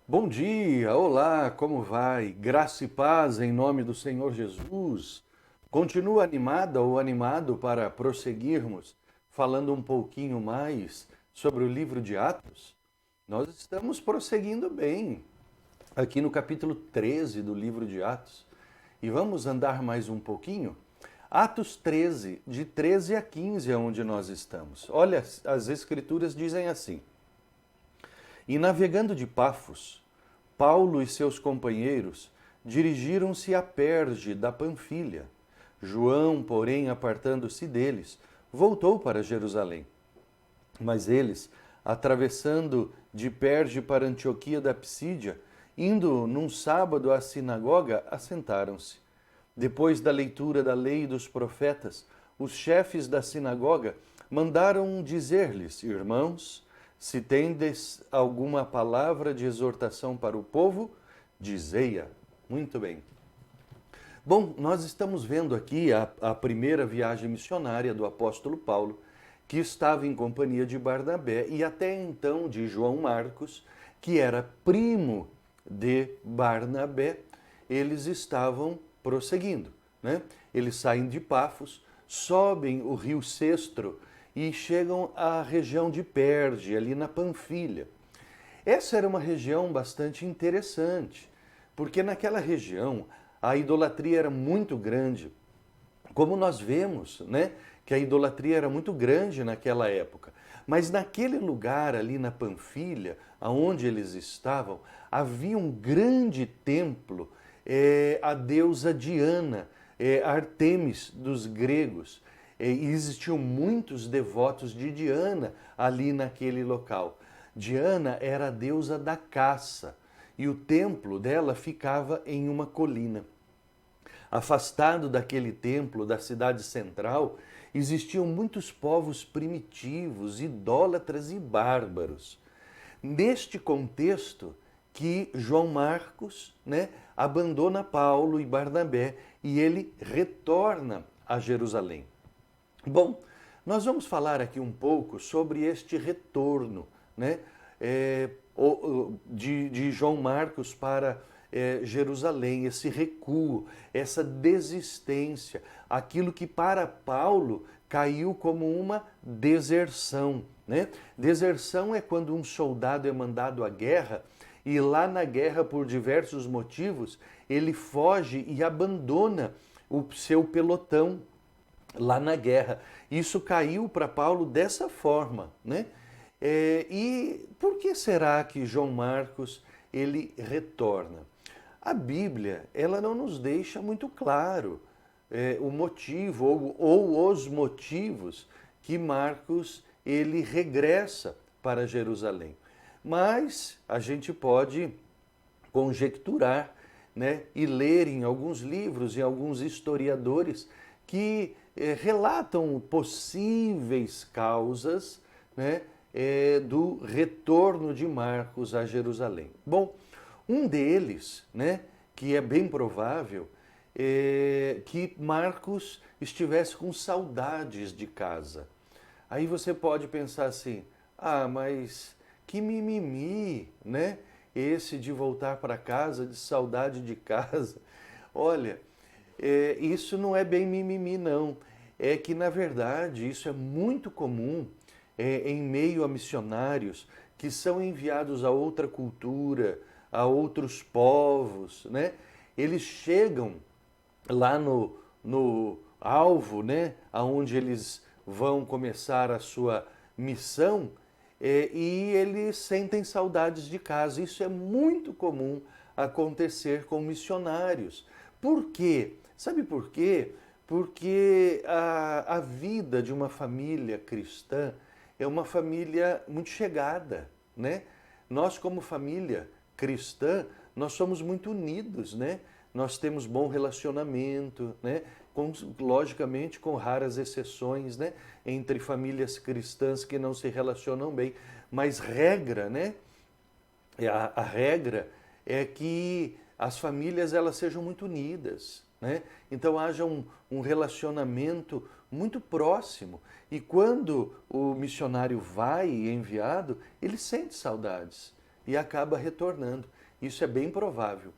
Bom dia, olá, como vai? Graça e paz em nome do Senhor Jesus. Continua animada ou animado para prosseguirmos falando um pouquinho mais sobre o livro de Atos? Nós estamos prosseguindo bem aqui no capítulo 13 do livro de Atos e vamos andar mais um pouquinho? Atos 13, de 13 a 15 é onde nós estamos. Olha, as escrituras dizem assim: E navegando de Pafos, Paulo e seus companheiros dirigiram-se a Perge da Panfilha. João, porém, apartando-se deles, voltou para Jerusalém. Mas eles, atravessando de Perge para Antioquia da Psídia, indo num sábado à sinagoga, assentaram-se. Depois da leitura da lei e dos profetas, os chefes da sinagoga mandaram dizer-lhes: Irmãos, se tendes alguma palavra de exortação para o povo, dizei-a. Muito bem. Bom, nós estamos vendo aqui a primeira viagem missionária do apóstolo Paulo, que estava em companhia de Barnabé e até então de João Marcos, que era primo de Barnabé. Eles estavam prosseguindo, né? Eles saem de Pafos, sobem o rio Cestro e chegam à região de Perge, ali na Panfilha. Essa era uma região bastante interessante, porque naquela região a idolatria era muito grande. Como nós vemos, né, que a idolatria era muito grande naquela época. Mas naquele lugar ali na Panfilha, aonde eles estavam, havia um grande templo à deusa Diana, Artemis dos gregos. E existiam muitos devotos de Diana ali naquele local. Diana era a deusa da caça e o templo dela ficava em uma colina. Afastado daquele templo, da cidade central, existiam muitos povos primitivos, idólatras e bárbaros. Neste contexto que João Marcos, né, abandona Paulo e Barnabé e ele retorna a Jerusalém. Bom, nós vamos falar aqui um pouco sobre este retorno, né, de João Marcos para Jerusalém, esse recuo, essa desistência, aquilo que para Paulo caiu como uma deserção, né? Deserção é quando um soldado é mandado à guerra e lá na guerra, por diversos motivos, ele foge e abandona o seu pelotão lá na guerra. Isso caiu para Paulo dessa forma, né? E por que será que João Marcos ele retorna? A Bíblia ela não nos deixa muito claro o motivo ou os motivos que Marcos ele regressa para Jerusalém. Mas a gente pode conjecturar, né, e ler em alguns livros e alguns historiadores que relatam possíveis causas, né, do retorno de Marcos a Jerusalém. Bom, um deles, né, que é bem provável, é que Marcos estivesse com saudades de casa. Aí você pode pensar assim: ah, mas que mimimi, né? Esse de voltar para casa, de saudade de casa. Olha, isso não é bem mimimi, não. É que, na verdade, isso é muito comum em meio a missionários que são enviados a outra cultura, a outros povos, né? Eles chegam lá no alvo, né? Aonde eles vão começar a sua missão, e eles sentem saudades de casa. Isso é muito comum acontecer com missionários. Por quê? Sabe por quê? Porque a vida de uma família cristã é uma família muito chegada, né? Nós, como família cristã, nós somos muito unidos, né? Nós temos bom relacionamento, né? Logicamente com raras exceções, né? Entre famílias cristãs que não se relacionam bem, mas regra, né? A regra é que as famílias elas sejam muito unidas, né? Então haja um relacionamento muito próximo. E quando o missionário vai enviado, ele sente saudades. e acaba retornando. Isso é bem provável.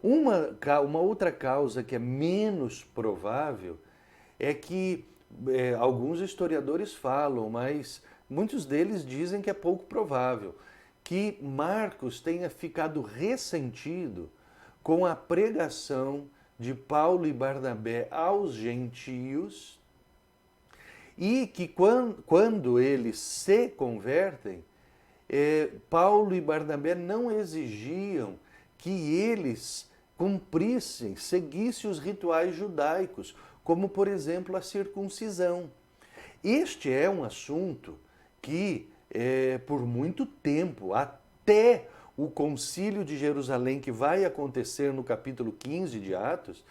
Uma outra causa que é menos provável é que alguns historiadores falam, mas muitos deles dizem que é pouco provável, que Marcos tenha ficado ressentido com a pregação de Paulo e Barnabé aos gentios e que quando eles se convertem, Paulo e Barnabé não exigiam que eles cumprissem, seguissem os rituais judaicos, como, por exemplo, a circuncisão. Este é um assunto que, por muito tempo, até o Concílio de Jerusalém, que vai acontecer no capítulo 15 de Atos,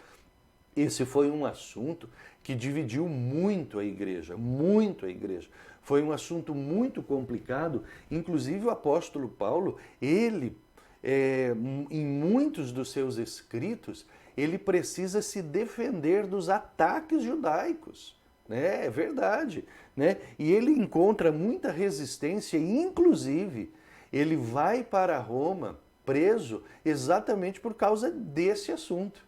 esse foi um assunto que dividiu muito a igreja, muito a igreja. Foi um assunto muito complicado, inclusive o apóstolo Paulo, ele, em muitos dos seus escritos, ele precisa se defender dos ataques judaicos. Né? É verdade. Né? E ele encontra muita resistência, inclusive ele vai para Roma preso exatamente por causa desse assunto.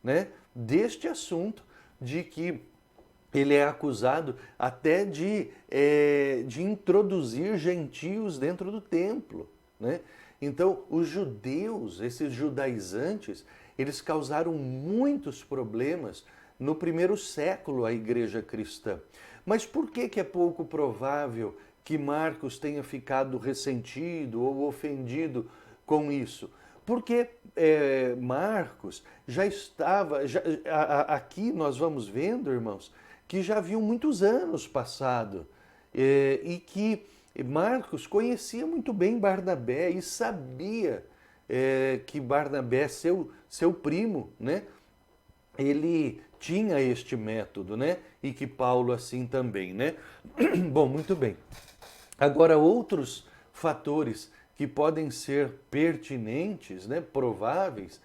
Né? Deste assunto de que ele é acusado até de introduzir gentios dentro do templo. Né? Então, os judeus, esses judaizantes, eles causaram muitos problemas no primeiro século à igreja cristã. Mas por que é pouco provável que Marcos tenha ficado ressentido ou ofendido com isso? Porque Marcos já estava, aqui nós vamos vendo, irmãos, que já haviam muitos anos passado e que Marcos conhecia muito bem Barnabé e sabia que Barnabé, seu primo, né, ele tinha este método, né, e que Paulo assim também, né? Bom, muito bem. Agora, outros fatores que podem ser pertinentes, né, prováveis,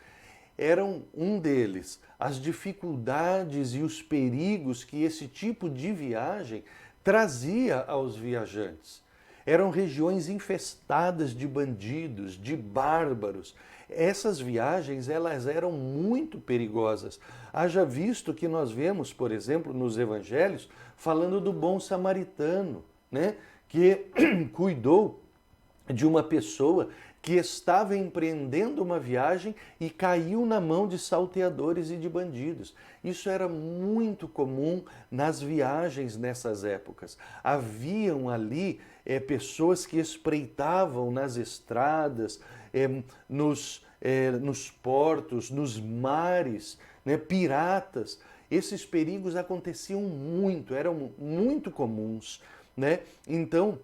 eram um deles, as dificuldades e os perigos que esse tipo de viagem trazia aos viajantes. Eram regiões infestadas de bandidos, de bárbaros. Essas viagens, elas eram muito perigosas. Haja visto que nós vemos, por exemplo, nos evangelhos, falando do bom samaritano, né, que cuidou de uma pessoa que estava empreendendo uma viagem e caiu na mão de salteadores e de bandidos. Isso era muito comum nas viagens nessas épocas. Haviam ali pessoas que espreitavam nas estradas, nos portos, nos mares, né, piratas. Esses perigos aconteciam muito, eram muito comuns. Né? Então,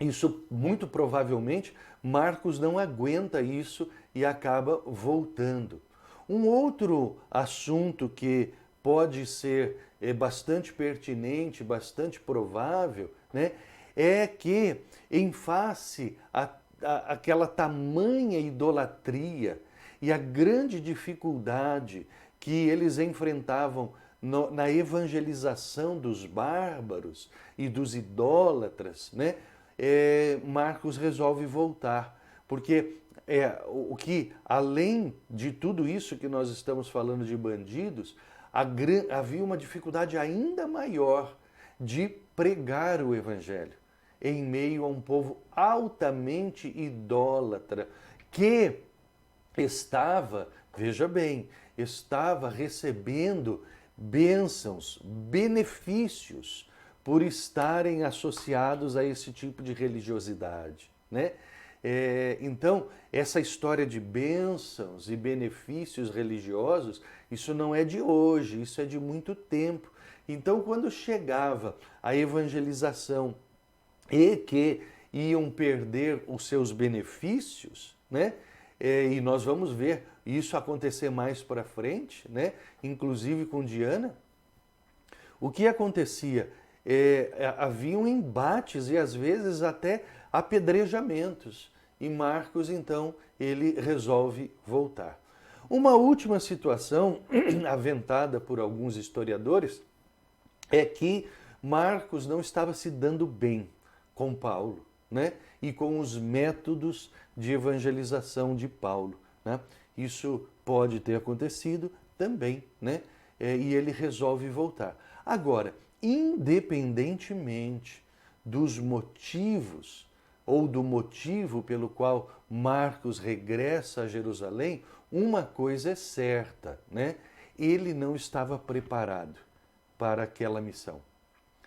isso muito provavelmente Marcos não aguenta isso e acaba voltando. Um outro assunto que pode ser bastante pertinente, bastante provável, né, é que em face àquela tamanha idolatria e a grande dificuldade que eles enfrentavam na evangelização dos bárbaros e dos idólatras, né? Marcos resolve voltar, porque o que, além de tudo isso que nós estamos falando de bandidos, havia uma dificuldade ainda maior de pregar o evangelho em meio a um povo altamente idólatra que estava, veja bem, estava recebendo bênçãos, benefícios por estarem associados a esse tipo de religiosidade, né? Então, essa história de bênçãos e benefícios religiosos, isso não é de hoje, isso é de muito tempo. Então, quando chegava a evangelização e que iam perder os seus benefícios, né? E nós vamos ver isso acontecer mais para frente, né? Inclusive com Diana. O que acontecia? Haviam embates e às vezes até apedrejamentos. E Marcos, então, ele resolve voltar. Uma última situação, aventada por alguns historiadores, é que Marcos não estava se dando bem com Paulo, né, e com os métodos de evangelização de Paulo, né? Isso pode ter acontecido também, né? E ele resolve voltar. Agora, independentemente dos motivos ou do motivo pelo qual Marcos regressa a Jerusalém, uma coisa é certa, né? Ele não estava preparado para aquela missão.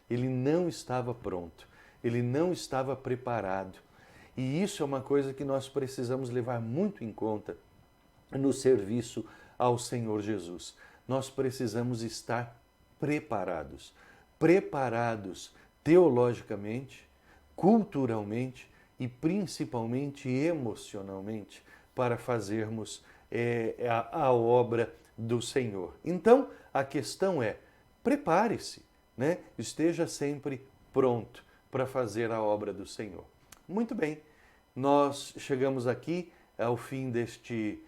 Ele não estava pronto. Ele não estava preparado. E isso é uma coisa que nós precisamos levar muito em conta no serviço ao Senhor Jesus. Nós precisamos estar preparados. Preparados teologicamente, culturalmente e principalmente emocionalmente para fazermos a obra do Senhor. Então, a questão é, prepare-se, né? Esteja sempre pronto para fazer a obra do Senhor. Muito bem, nós chegamos aqui ao fim deste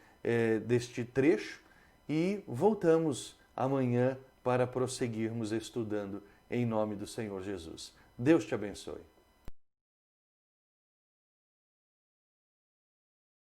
trecho e voltamos amanhã para prosseguirmos estudando em nome do Senhor Jesus. Deus te abençoe.